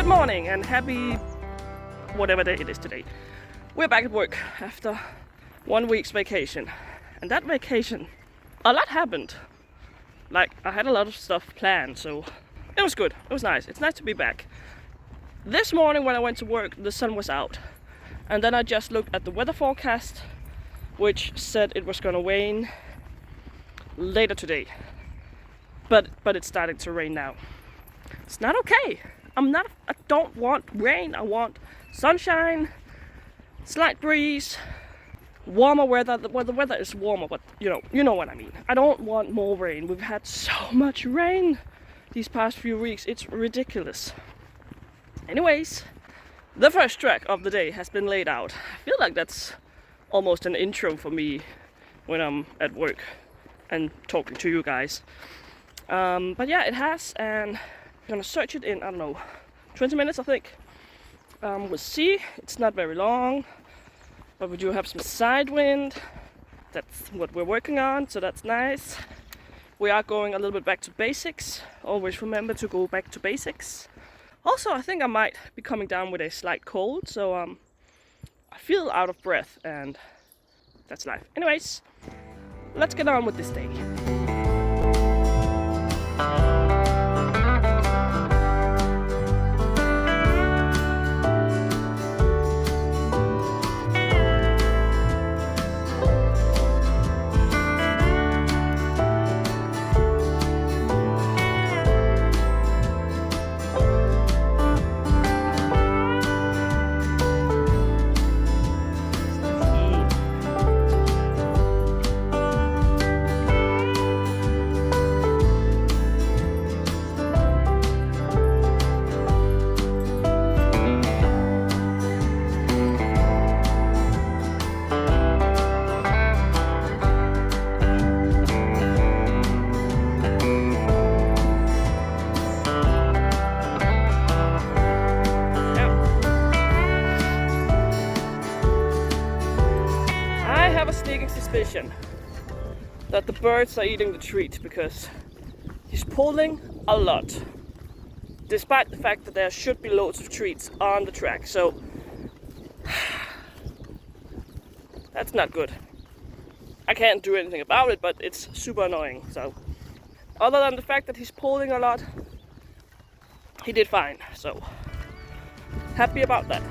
Good morning and happy whatever day it is today. We're back at work after 1 week's vacation. And that vacation, a lot happened. Like, I had a lot of stuff planned, so it was good. It was nice. It's nice to be back. This morning when I went to work, the sun was out. And then I just looked at the weather forecast, which said it was gonna rain later today. But it's starting to rain now. It's not okay. I don't want rain. I want sunshine, slight breeze, warmer weather. The weather is warmer, but you know what I mean. I don't want more rain. We've had so much rain these past few weeks. It's ridiculous. Anyways, the first track of the day has been laid out. I feel like that's almost an intro for me when I'm at work and talking to you guys. But yeah, it has, and I'm gonna search it in, I don't know, 20 minutes I think. We'll see. It's not very long, but we do have some side wind. That's what we're working on, so that's nice. We are going a little bit back to basics. Always remember to go back to basics. Also, I think I might be coming down with a slight cold, so I feel out of breath, and that's life. Anyways, let's get on with this day. Suspicion that the birds are eating the treat because he's pulling a lot, despite the fact that there should be loads of treats on the track. So that's not good. I can't do anything about it, but it's super annoying. So other than the fact that he's pulling a lot, he did fine. So happy about that.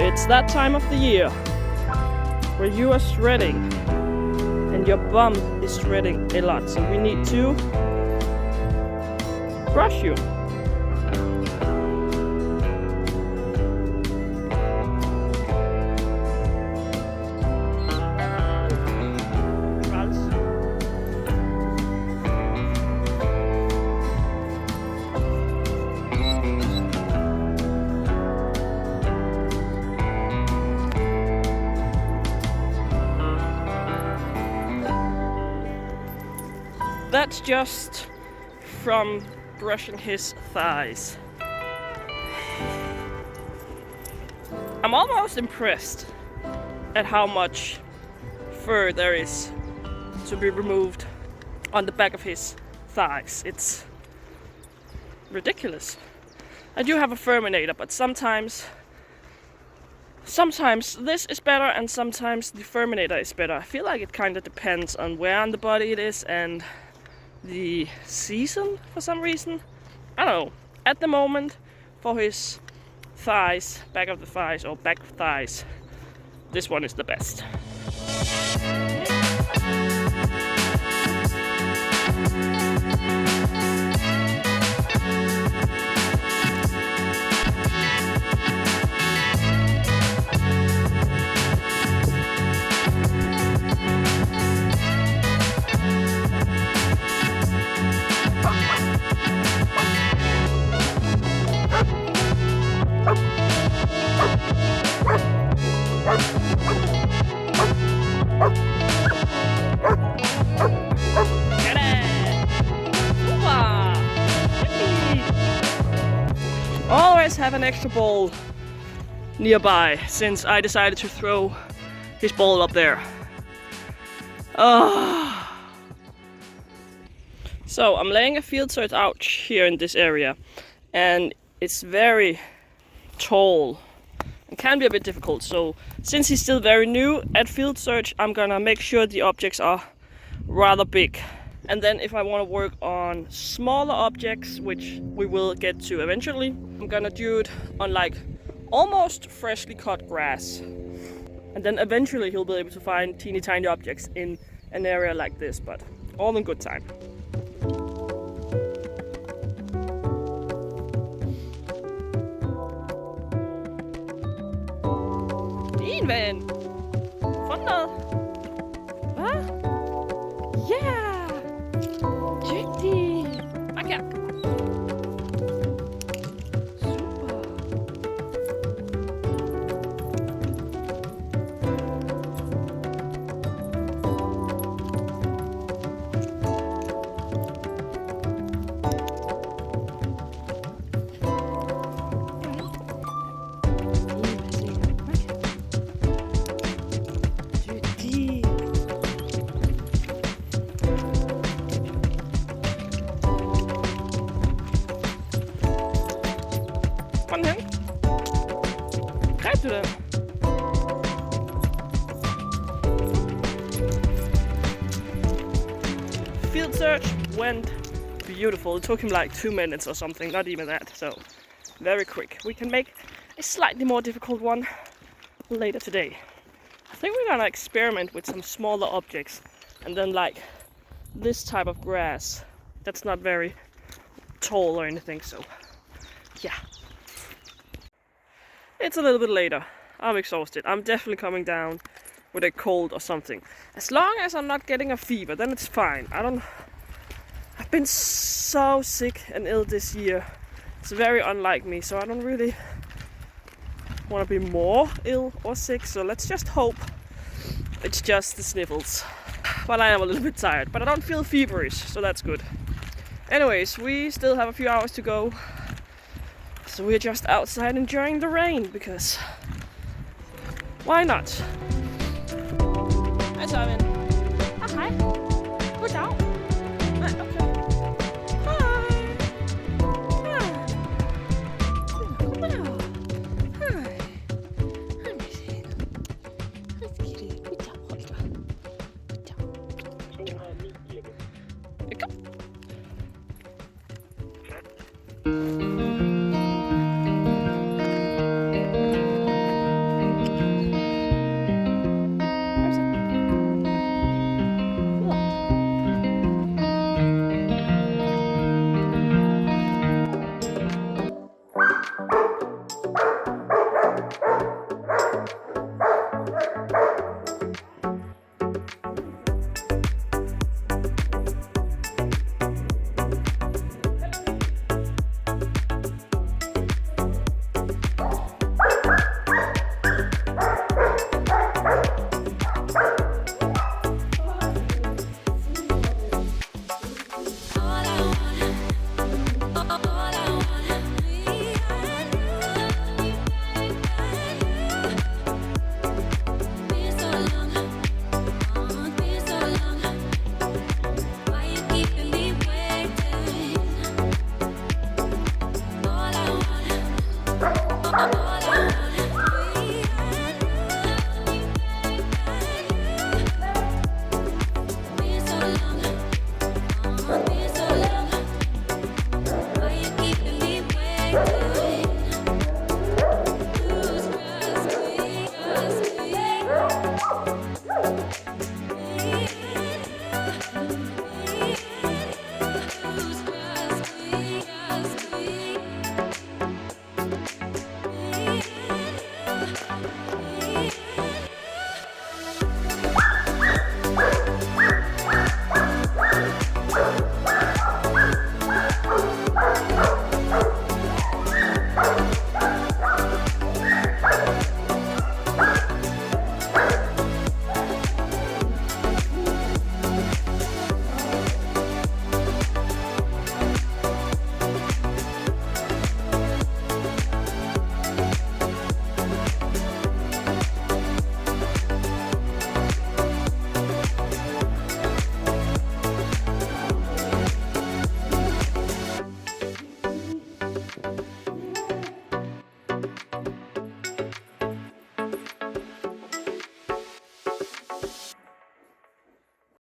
It's that time of the year where you are sweating and your bum is sweating a lot, so we need to brush you. That's just from brushing his thighs. I'm almost impressed at how much fur there is to be removed on the back of his thighs. It's ridiculous. I do have a Furminator, but sometimes this is better and sometimes the Furminator is better. I feel like it kind of depends on where on the body it is and the season for some reason. I don't know. At the moment, for his thighs, back of the thighs or back thighs, this one is the best. always have an extra ball nearby since I decided to throw his ball up there. So I'm laying a field search out here in this area, and it's very tall and can be a bit difficult. So since he's still very new at field search, I'm gonna make sure the objects are rather big. And then if I want to work on smaller objects, which we will get to eventually, I'm gonna do it on like almost freshly cut grass. And then eventually he'll be able to find teeny tiny objects in an area like this, but all in good time. Din ven! Fundet noget? Hvad? Yeah! Dygtig! Bak her! Super! Kom hen. Greb du den? Field search went beautiful. It took him like 2 minutes or something, not even that, so very quick. We can make a slightly more difficult one later today. I think we're gonna experiment with some smaller objects and then like this type of grass that's not very tall or anything, so yeah. It's a little bit later. I'm exhausted. I'm definitely coming down with a cold or something. As long as I'm not getting a fever, then it's fine. I've been so sick and ill this year. It's very unlike me, so I don't really want to be more ill or sick, so let's just hope it's just the sniffles. But I am a little bit tired, but I don't feel feverish, so that's good. Anyways, we still have a few hours to go. So we're just outside enjoying the rain, because why not? Hej Søren. Hej. Goddag. Nej, okay. Hej. Hej. Kom her. Hej. Hej med sig. Hej skidte. Goddag, Holger. Goddag. Kom.